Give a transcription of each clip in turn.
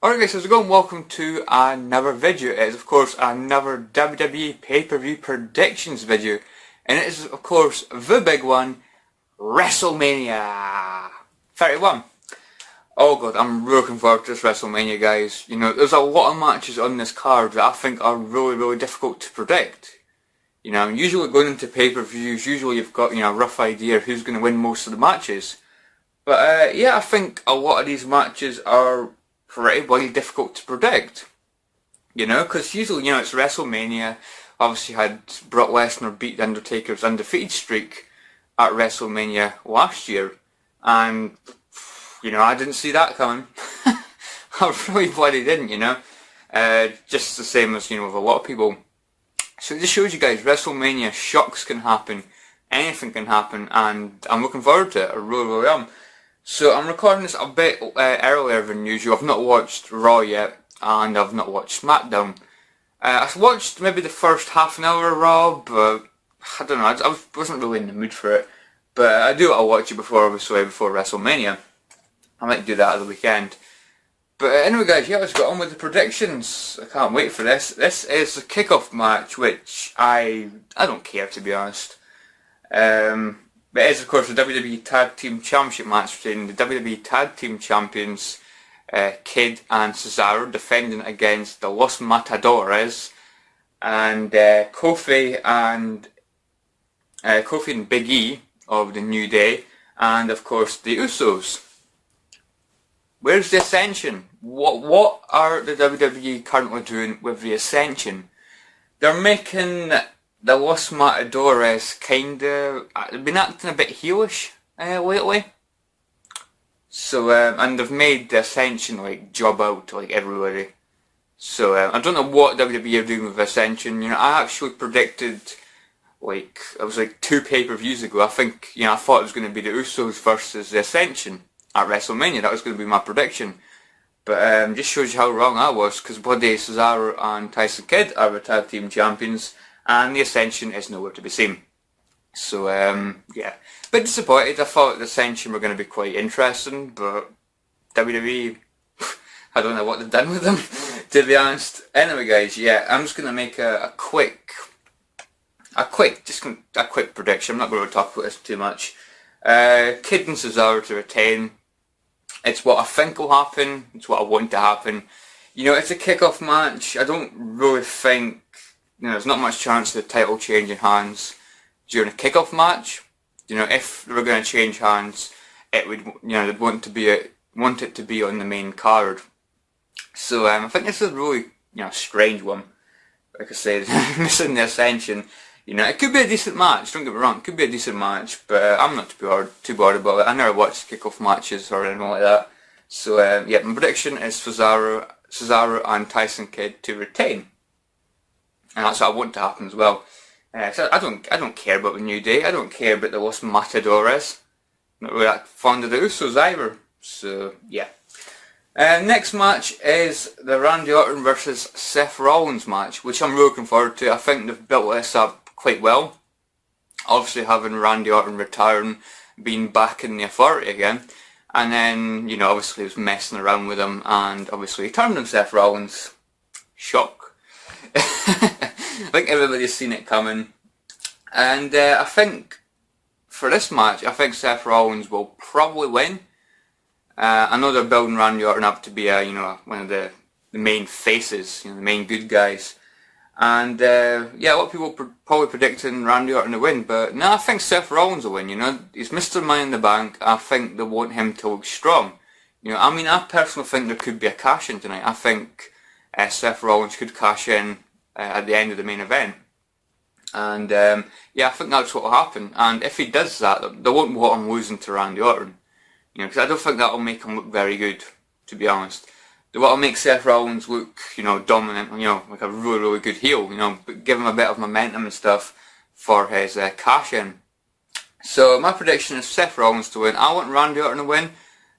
Alright guys, how's it going? Welcome to another video. It is of course another WWE Pay-Per-View Predictions video. And it is of course the big one, WrestleMania 31. Oh god, I'm looking forward to this WrestleMania, guys. You know, there's a lot of matches on this card that I think are really difficult to predict. You know, usually going into pay-per-views, usually you've got, a rough idea of who's going to win most of the matches. But yeah, I think a lot of these matches are pretty bloody difficult to predict. You know, because usually, it's WrestleMania. Obviously had Brock Lesnar beat The Undertaker's undefeated streak at WrestleMania last year. And, I didn't see that coming. I really bloody didn't, just the same as, with a lot of people. So it just shows you guys, WrestleMania, shocks can happen, anything can happen, and I'm looking forward to it. I really am. So I'm recording this a bit earlier than usual. I've not watched Raw yet, and I've not watched SmackDown. I watched maybe the first half an hour of Raw, but I don't know, I wasn't really in the mood for it. But I do want to watch it before WrestleMania. I might do that at the weekend. But anyway guys, yeah, let's get on with the predictions. I can't wait for this. This is the kickoff match, which I don't care, to be honest. But it is of course the WWE Tag Team Championship match between the WWE Tag Team Champions, Kid and Cesaro, defending against the Los Matadores, and Kofi and Big E of the New Day, and of course the Usos. Where's the Ascension? What are the WWE currently doing with the Ascension? They're making the Los Matadores they've been acting a bit heelish lately. So, and they've made the Ascension job out to everybody. So, I don't know what WWE are doing with Ascension. I actually predicted, it was 2 pay-per-views ago, I think, I thought it was going to be the Usos versus the Ascension at WrestleMania. That was going to be my prediction. But just shows you how wrong I was, because bloody Cesaro and Tyson Kidd are the tag team champions, and the Ascension is nowhere to be seen. So yeah, a bit disappointed. I thought the Ascension were going to be quite interesting, but WWE, I don't know what they've done with them, to be honest. Anyway guys, yeah, I'm just going to make a quick prediction. I'm not going to talk about this too much. Kid and Cesaro to retain. It's what I think will happen. It's what I want to happen. It's a kickoff match. I don't really think, there's not much chance of the title changing hands during a kickoff match. If they were going to change hands, it would, they'd want it to be on the main card. So I think this is a really, strange one. Like I said, missing the Ascension. It could be a decent match, don't get me wrong, it could be a decent match, but I'm not too bored about it. I never watched kickoff matches or anything like that. So yeah, my prediction is Cesaro and Tyson Kidd to retain. And that's what I want to happen as well. So I don't care about the New Day, I don't care about the Los Matadores. Not really that fond of the Usos either. So yeah. Next match is the Randy Orton versus Seth Rollins match, which I'm looking forward to. I think they've built this up quite well. Obviously having Randy Orton retiring, being back in the Authority again, and then, obviously he was messing around with him, and obviously he turned on Seth Rollins. Shock. I think everybody's seen it coming. And I think for this match, I think Seth Rollins will probably win. I know they're building Randy Orton up to be one of the main faces, the main good guys. And yeah, a lot of people probably predicting Randy Orton to win, but no, I think Seth Rollins will win. He's Mr. Money in the Bank. I think they want him to look strong. I personally think there could be a cash in tonight. I think Seth Rollins could cash in at the end of the main event. And yeah, I think that's what will happen. And if he does that, they won't want him losing to Randy Orton. Because I don't think that will make him look very good, to be honest. They want to make Seth Rollins look, dominant, like a really good heel, but give him a bit of momentum and stuff for his cash in. So my prediction is Seth Rollins to win. I want Randy Orton to win,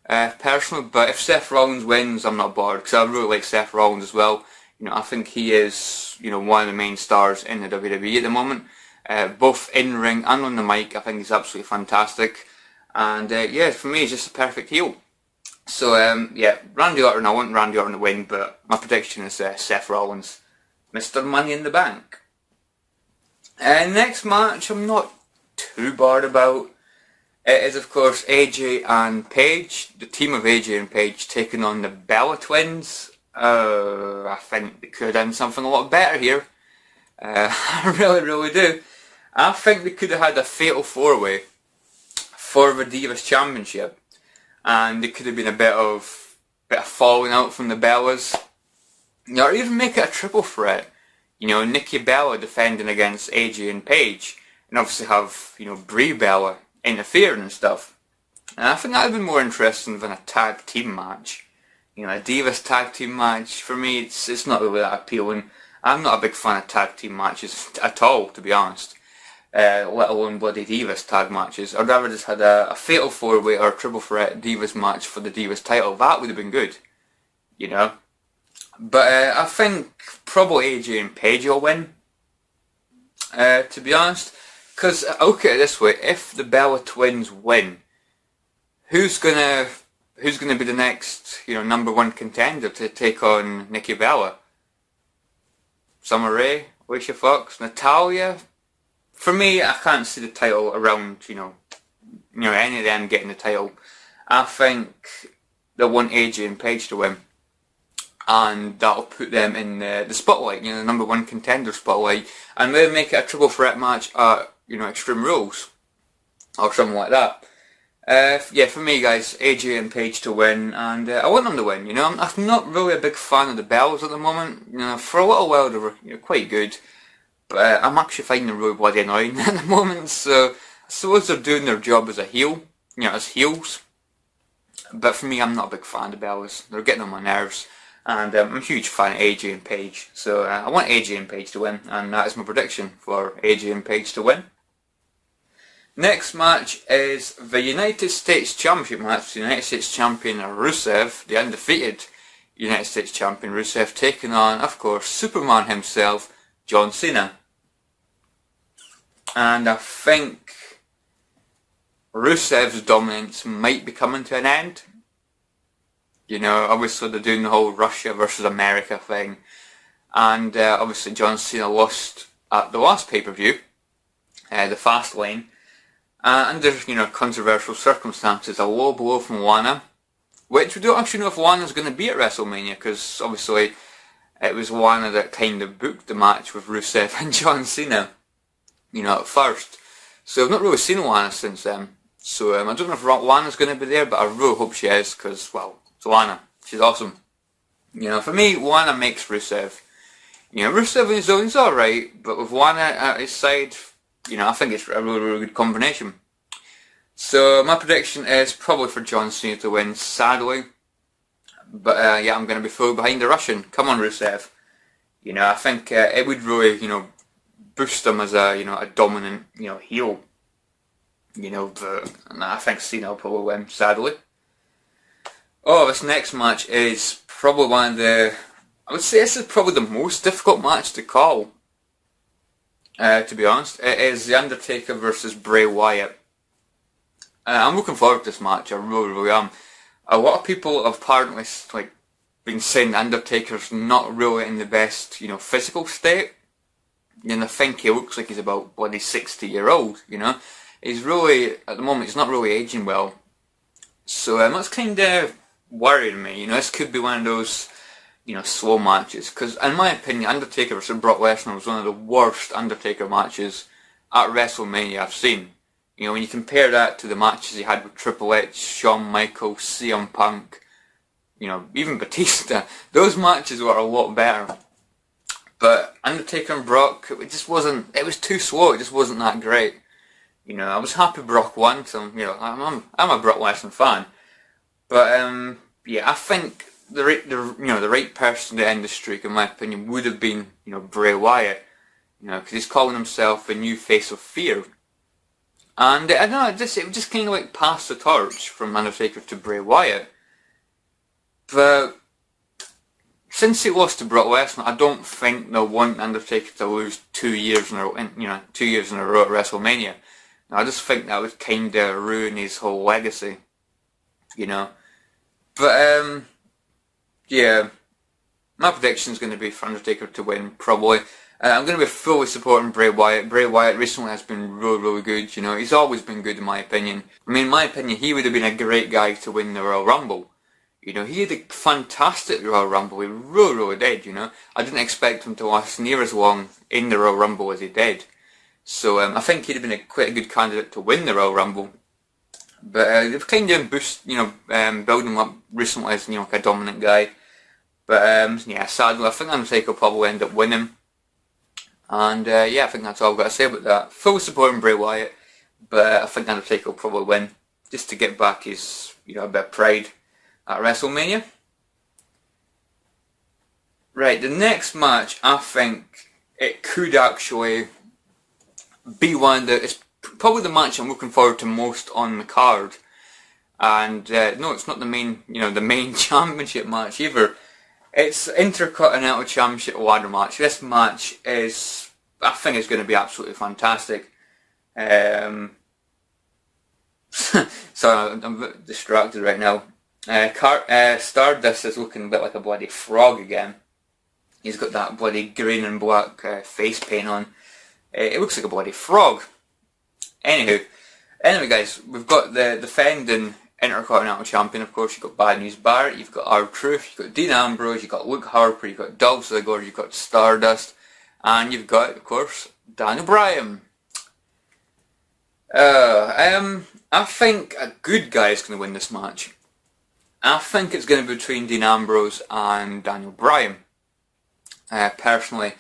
personally, but if Seth Rollins wins, I'm not bothered, because I really like Seth Rollins as well. I think he is, one of the main stars in the WWE at the moment, both in ring and on the mic. I think he's absolutely fantastic. And yeah, for me, he's just a perfect heel. So yeah, Randy Orton, I want Randy Orton to win, but my prediction is Seth Rollins, Mr. Money in the Bank. Next match, I'm not too bored about. It is, of course, AJ and Paige, the team of AJ and Paige taking on the Bella Twins. I think they could have done something a lot better here. I really do. I think they could have had a fatal four-way for the Divas Championship, and there could have been a bit of falling out from the Bellas. Or even make it a triple threat. Nikki Bella defending against AJ and Paige, and obviously have, Brie Bella interfering and stuff. And I think that would have been more interesting than a tag team match. A Divas tag team match, for me, it's not really that appealing. I'm not a big fan of tag team matches at all, to be honest. Let alone bloody Divas tag matches. I'd rather just had a fatal four-way or a triple threat Divas match for the Divas title. That would have been good, But I think probably AJ and Paige will win, to be honest. Because, look at it this way, if the Bella Twins win, who's gonna be the next, number one contender to take on Nikki Bella? Summer Rae, Alicia Fox, Natalya? For me, I can't see the title around, any of them getting the title. I think they want AJ and Paige to win, and that'll put them in the spotlight, the number one contender spotlight, and maybe make it a triple threat match at, Extreme Rules, or something like that. Yeah, for me, guys, AJ and Paige to win, and I want them to win. I'm not really a big fan of the Bellas at the moment. For a little while they were quite good, but I'm actually finding them really bloody annoying at the moment. So I suppose they're doing their job as a heel, as heels. But for me, I'm not a big fan of the Bellas. They're getting on my nerves, and I'm a huge fan of AJ and Paige. So I want AJ and Paige to win, and that is my prediction for AJ and Paige to win. Next match is the United States Championship match. The United States Champion Rusev, the undefeated United States Champion Rusev, taking on, of course, Superman himself, John Cena. And I think Rusev's dominance might be coming to an end. Obviously they're doing the whole Russia versus America thing. And obviously John Cena lost at the last pay-per-view, the Fastlane. Under controversial circumstances, a low blow from Lana, which we don't actually know if Lana's going to be at WrestleMania, because obviously it was Lana that kind of booked the match with Rusev and John Cena, at first. So I've not really seen Lana since then. So I don't know if Lana's going to be there, but I really hope she is, because, well, it's Lana. She's awesome. For me, Lana makes Rusev. Rusev on his own is alright, but with Lana at his side, I think it's a really good combination. So my prediction is probably for John Cena to win, sadly. But yeah, I'm going to be full behind the Russian. Come on, Rusev. I think it would really, boost him as a, a dominant, heel. But I think Cena will probably win, sadly. Oh, this next match is probably one of the, I would say this is probably the most difficult match to call. To be honest, it is The Undertaker versus Bray Wyatt. I'm looking forward to this match, I really am. A lot of people have apparently been saying The Undertaker's not really in the best, physical state. I think he looks like he's about bloody 60-year-old, He's really, at the moment, he's not really aging well. So that's kind of worrying me, This could be one of those slow matches, because in my opinion, Undertaker vs Brock Lesnar was one of the worst Undertaker matches at WrestleMania I've seen. When you compare that to the matches he had with Triple H, Shawn Michaels, CM Punk, even Batista, those matches were a lot better. But Undertaker and Brock, it was too slow, it just wasn't that great. I was happy Brock won, so I'm a Brock Lesnar fan. But yeah, I think the right person to end the streak, in my opinion, would have been, Bray Wyatt. Because he's calling himself the new face of fear. And I don't know, it just kind of passed the torch from Undertaker to Bray Wyatt. But since he lost to Brock Lesnar, I don't think they'll want Undertaker to lose 2 years in a row, 2 years in a row at WrestleMania. I just think that would kind of ruin his whole legacy. But yeah, my prediction is going to be for Undertaker to win, probably. I'm going to be fully supporting Bray Wyatt. Bray Wyatt recently has been really, really good. You know, he's always been good in my opinion. I mean, in my opinion, he would have been a great guy to win the Royal Rumble. You know, he had a fantastic Royal Rumble. He really, really did, you know. I didn't expect him to last near as long in the Royal Rumble as he did. So I think he'd have been quite a good candidate to win the Royal Rumble. But they've kind of building him up recently as, you know, like a dominant guy. But yeah, sadly, I think Undertaker will probably end up winning. And yeah, I think that's all I've got to say about that. Full support in Bray Wyatt, but I think Undertaker will probably win, just to get back his, you know, a bit of pride at WrestleMania. Right, the next match, I think it could actually be one that is probably the match I'm looking forward to most on the card. And no, it's not the main, you know, the main championship match either. It's Intercontinental Championship ladder match. This match is, I think it's going to be absolutely fantastic. Sorry, I'm a bit distracted right now. Stardust is looking a bit like a bloody frog again. He's got that bloody green and black face paint on. It looks like a bloody frog. Anyway guys, we've got the defending Intercontinental Champion, of course. You've got Bad News Barrett, you've got R-Truth, you've got Dean Ambrose, you've got Luke Harper, you've got Dolph Ziggler, you've got Stardust, and you've got, of course, Daniel Bryan. I think a good guy is going to win this match. I think it's going to be between Dean Ambrose and Daniel Bryan. Personally,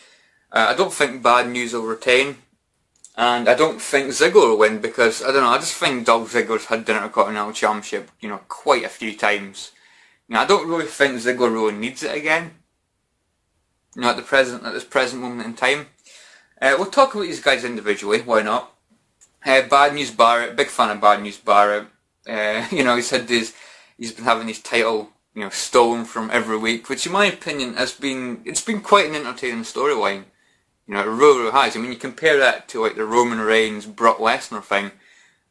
I don't think Bad News will retain. And I don't think Ziggler will win because, I don't know, I just think Dolph Ziggler's had the Intercontinental Championship, you know, quite a few times. You know, I don't really think Ziggler really needs it again. You know, at this present moment in time. We'll talk about these guys individually, why not? Bad News Barrett, big fan of Bad News Barrett. You know, he's been having his title, you know, stolen from every week, which in my opinion it's been quite an entertaining storyline. You know, it really has. I mean, you compare that to like the Roman Reigns, Brock Lesnar thing,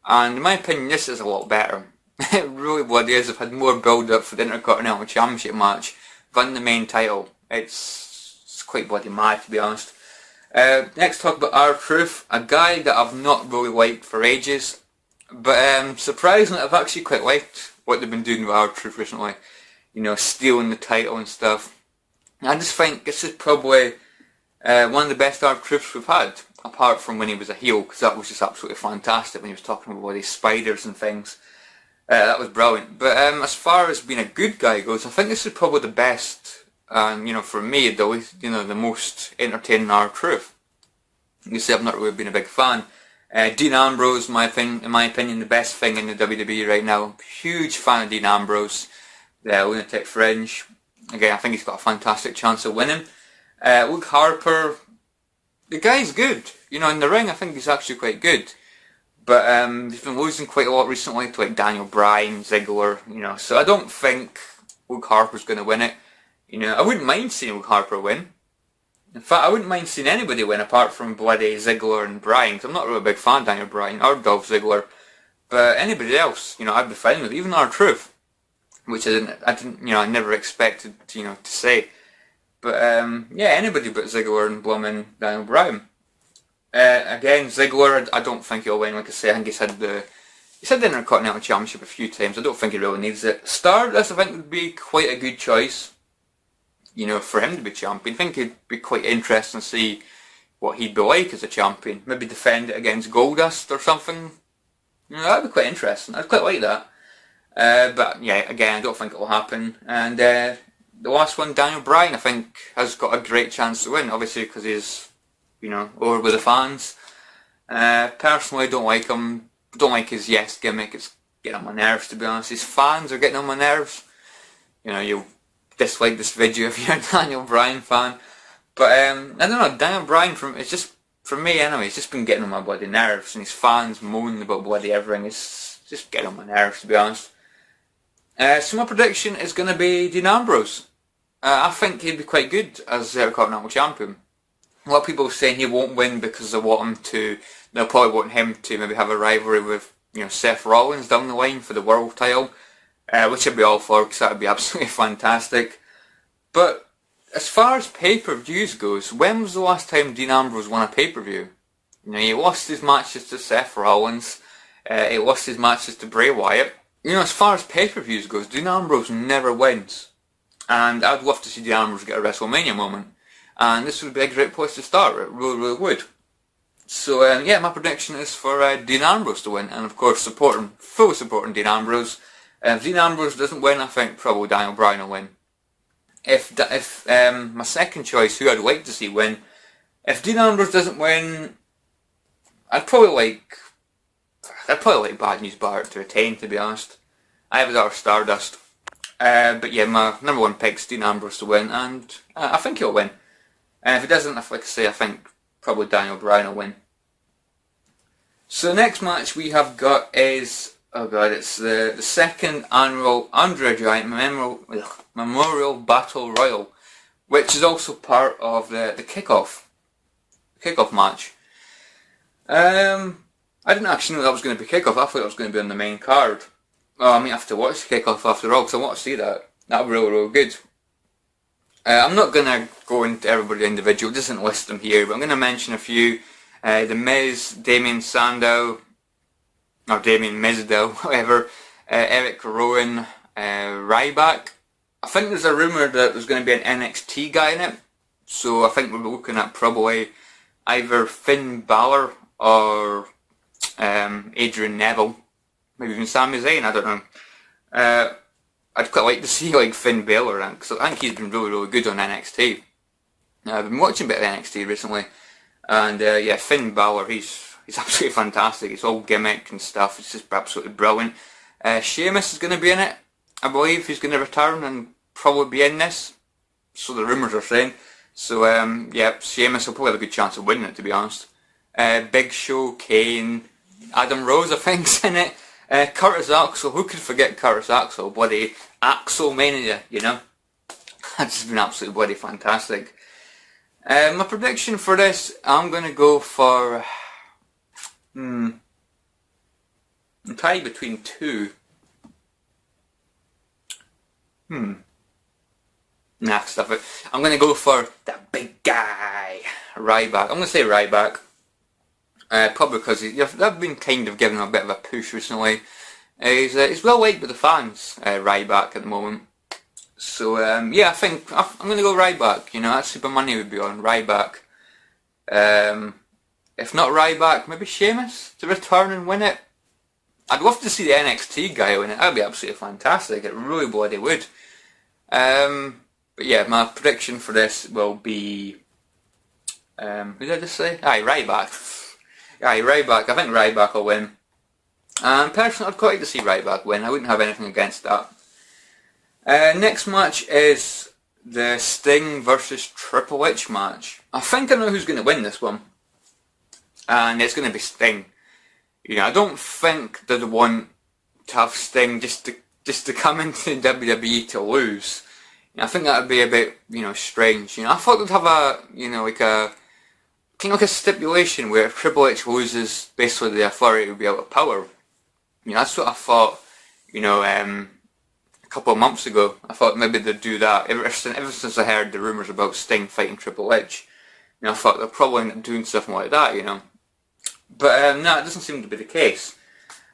and in my opinion, this is a lot better. It really bloody is. I've had more build-up for the Intercontinental Championship match than the main title. It's quite bloody mad, to be honest. Next, talk about R-Truth, a guy that I've not really liked for ages, but surprisingly, I've actually quite liked what they've been doing with R-Truth recently. You know, stealing the title and stuff. And I just think this is probably one of the best R-Truths we've had, apart from when he was a heel, because that was just absolutely fantastic when he was talking about all these spiders and things. That was brilliant. But as far as being a good guy goes, I think this is probably the best, and you know, for me, you know, the most entertaining R-Truth. You see, I've not really been a big fan. Dean Ambrose, in my opinion, the best thing in the WWE right now. Huge fan of Dean Ambrose, the Lunatic Fringe. Again, I think he's got a fantastic chance of winning. Luke Harper, the guy's good. You know, in the ring, I think he's actually quite good. But he's been losing quite a lot recently to like Daniel Bryan, Ziggler, you know. So I don't think Luke Harper's going to win it. You know, I wouldn't mind seeing Luke Harper win. In fact, I wouldn't mind seeing anybody win apart from bloody Ziggler and Bryan, because I'm not really a big fan of Daniel Bryan or Dolph Ziggler. But anybody else, you know, I'd be fine with, even R-Truth, which I didn't, you know, I never expected, you know, to say. But yeah, anybody but Ziggler and Blum Daniel Bryan. Again, Ziggler, I don't think he'll win. Like I say, I think he's had the Intercontinental Championship a few times. I don't think he really needs it. Stardust, I think, would be quite a good choice. You know, for him to be champion. I think it'd be quite interesting to see what he'd be like as a champion. Maybe defend it against Goldust or something. You know, that'd be quite interesting. I'd quite like that. But yeah, again, I don't think it'll happen. And the last one, Daniel Bryan, I think has got a great chance to win. Obviously, because he's, you know, over with the fans. Personally, I don't like him. I don't like his yes gimmick. It's getting on my nerves, to be honest. His fans are getting on my nerves. You know, you'll dislike this video if you're a Daniel Bryan fan. But I don't know, Daniel Bryan, it's just, for me anyway, it's just been getting on my bloody nerves. And his fans moaning about bloody everything. It's just getting on my nerves, to be honest. So my prediction is going to be Dean Ambrose. I think he'd be quite good as the Intercontinental Champion. A lot of people are saying he won't win because they'll probably want him to maybe have a rivalry with, you know, Seth Rollins down the line for the world title. which I'd be all for because that would be absolutely fantastic. But as far as pay-per-views goes, when was the last time Dean Ambrose won a pay-per-view? You know, he lost his matches to Seth Rollins, he lost his matches to Bray Wyatt. You know, as far as pay-per-views goes, Dean Ambrose never wins. And I'd love to see Dean Ambrose get a WrestleMania moment. And this would be a great place to start, it really, really would. So yeah, my prediction is for Dean Ambrose to win, and of course fully supporting Dean Ambrose. If Dean Ambrose doesn't win, I think probably Daniel Bryan will win. If my second choice, who I'd like to see win, if Dean Ambrose doesn't win, I'd probably like Bad News Barrett to retain, to be honest. I have his daughter Stardust. But yeah, my number one pick's Dean Ambrose to win, and I think he'll win. And if he doesn't, like I say, I think probably Daniel Bryan will win. So the next match we have got is, oh god, it's the second annual Andre Giant Memorial Battle Royal, which is also part of the kickoff match. I didn't actually know that was going to be kickoff. I thought it was going to be on the main card. Well, I mean, I have to watch the kickoff after all because I want to see that. That'll be really, really good. I'm not going to go into everybody individual, just and list them here, but I'm going to mention a few. The Miz, Damien Sandow, or Damien Mizdow, whatever, Eric Rowan, Ryback. I think there's a rumour that there's going to be an NXT guy in it, so I think we're looking at probably either Finn Balor or Adrian Neville, maybe even Sami Zayn, I don't know. I'd quite like to see like Finn Balor, because I think he's been really, really good on NXT. I've been watching a bit of NXT recently, and yeah, Finn Balor, he's absolutely fantastic. It's all gimmick and stuff. It's just absolutely brilliant. Sheamus is going to be in it. I believe he's going to return and probably be in this. So the rumours are saying. So yeah, Sheamus will probably have a good chance of winning it, to be honest. Big Show, Kane, Adam Rose, I think's in it. Curtis Axel, who could forget Curtis Axel? Bloody Axelmania, you know? That's just been absolutely bloody fantastic. My prediction for this, I'm going to go for... I'm tied between two. Nah, stuff it. I'm going to go for the big guy, Ryback. I'm going to say Ryback. Probably because they've been kind of giving him a bit of a push recently. He's well liked by the fans, Ryback, at the moment. So yeah, I think I'm going to go Ryback. You know, that's who my money would be on, Ryback. If not Ryback, maybe Sheamus to return and win it. I'd love to see the NXT guy win it. That'd be absolutely fantastic. It really bloody would. But yeah, my prediction for this will be... who did I just say? Aye, Ryback. Aye, Ryback. I think Ryback will win. And personally, I'd quite like to see Ryback win. I wouldn't have anything against that. Next match is the Sting versus Triple H match. I think I know who's going to win this one. And it's going to be Sting. You know, I don't think they'd want to have Sting just to come into WWE to lose. You know, I think that would be a bit, you know, strange. You know, I thought they'd have a, you know, like a kind of like a stipulation where if Triple H loses, basically the authority would be out of power. You know, that's what I thought. You know, a couple of months ago, I thought maybe they'd do that. Ever since I heard the rumours about Sting fighting Triple H, you know, I thought they'd probably end up doing something like that. You know. But no, it doesn't seem to be the case.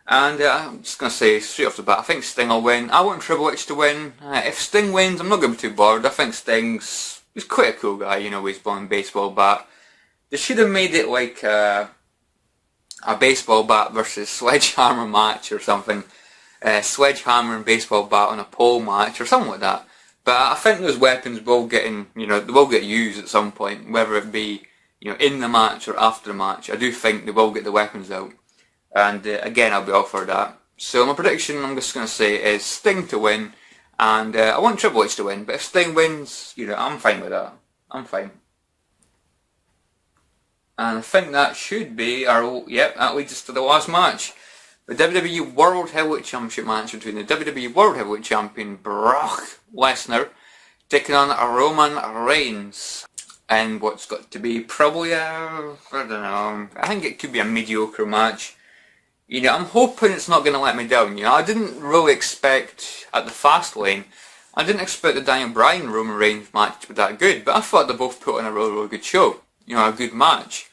And I'm just going to say straight off the bat, I think Sting will win. I want Triple H to win. If Sting wins, I'm not going to be too bored. I think he's quite a cool guy, you know, with his blonde baseball bat. They should have made it like a baseball bat versus sledgehammer match or something. Sledgehammer and baseball bat on a pole match or something like that. But I think those weapons will get used at some point, whether it be, you know, in the match or after the match. I do think they will get the weapons out. And again, I'll be all for that. So my prediction, I'm just going to say, is Sting to win. And I want Triple H to win. But if Sting wins, you know, I'm fine with that. I'm fine. And I think that should be that leads us to the last match. The WWE World Heavyweight Championship match between the WWE World Heavyweight Champion Brock Lesnar taking on Roman Reigns. And what's got to be probably I don't know, I think it could be a mediocre match. You know, I'm hoping it's not going to let me down. You know, I didn't really expect at the Fastlane, I didn't expect the Daniel Bryan Roman Reigns match to be that good, but I thought they both put on a really, really good show. You know, a good match.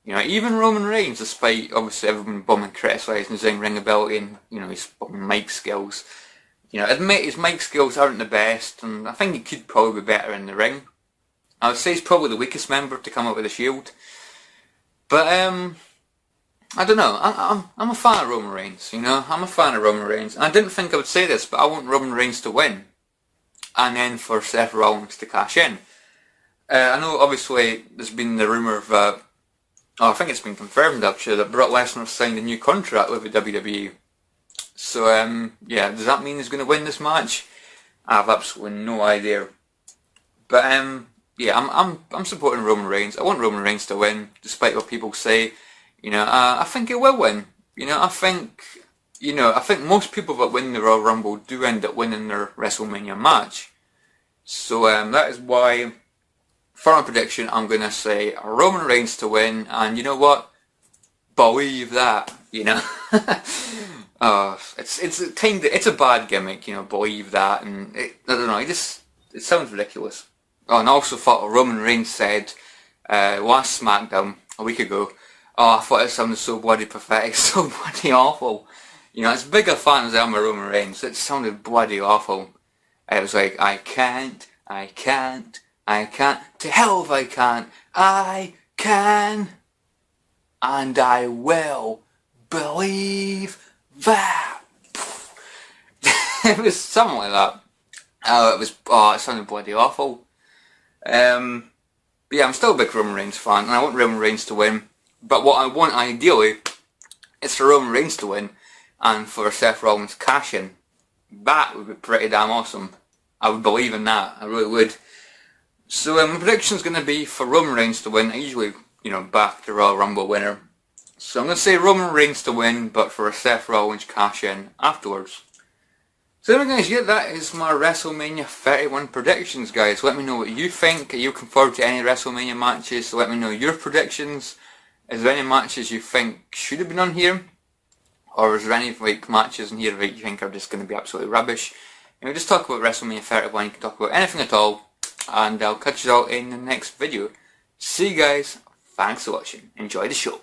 You know, even Roman Reigns, despite obviously everyone bumming criticising his in-ring ability and, you know, his mic skills. You know, admit his mic skills aren't the best, and I think he could probably be better in the ring. I would say he's probably the weakest member to come up with the Shield. But, I don't know, I'm a fan of Roman Reigns, you know, I'm a fan of Roman Reigns. And I didn't think I would say this, but I want Roman Reigns to win. And then for Seth Rollins to cash in. I know obviously there's been the rumour that, I think it's been confirmed actually, that Brock Lesnar signed a new contract with the WWE. So, yeah, does that mean he's going to win this match? I have absolutely no idea. But, yeah, I'm supporting Roman Reigns. I want Roman Reigns to win, despite what people say. You know, I think he will win. You know, I think most people that win the Royal Rumble do end up winning their WrestleMania match. So, that is why, for my prediction, I'm going to say Roman Reigns to win. And you know what? Believe that, you know. It's a bad gimmick, you know, believe that, and I don't know, it sounds ridiculous. Oh, and I also thought Roman Reigns said last SmackDown a week ago, I thought it sounded so bloody pathetic, so bloody awful. You know, as big a fan as I am of Roman Reigns, it sounded bloody awful. It was like, I can't, to hell if I can't, I can, and I will believe that. It was something like that. It sounded bloody awful. But yeah, I'm still a big Roman Reigns fan, and I want Roman Reigns to win. But what I want ideally is for Roman Reigns to win, and for Seth Rollins cash in. That would be pretty damn awesome. I would believe in that, I really would. So my prediction's going to be for Roman Reigns to win. I usually, you know, back the Royal Rumble winner. So I'm going to say Roman Reigns to win, but for a Seth Rollins cash in afterwards. So anyway guys, yeah, that is my WrestleMania 31 predictions, guys. Let me know what you think. Are you looking forward to any WrestleMania matches? So let me know your predictions. Is there any matches you think should have been on here? Or is there any like matches in here that you think are just going to be absolutely rubbish? You know, just talk about WrestleMania 31, you can talk about anything at all. And I'll catch you all in the next video. See you guys, thanks for watching, enjoy the show.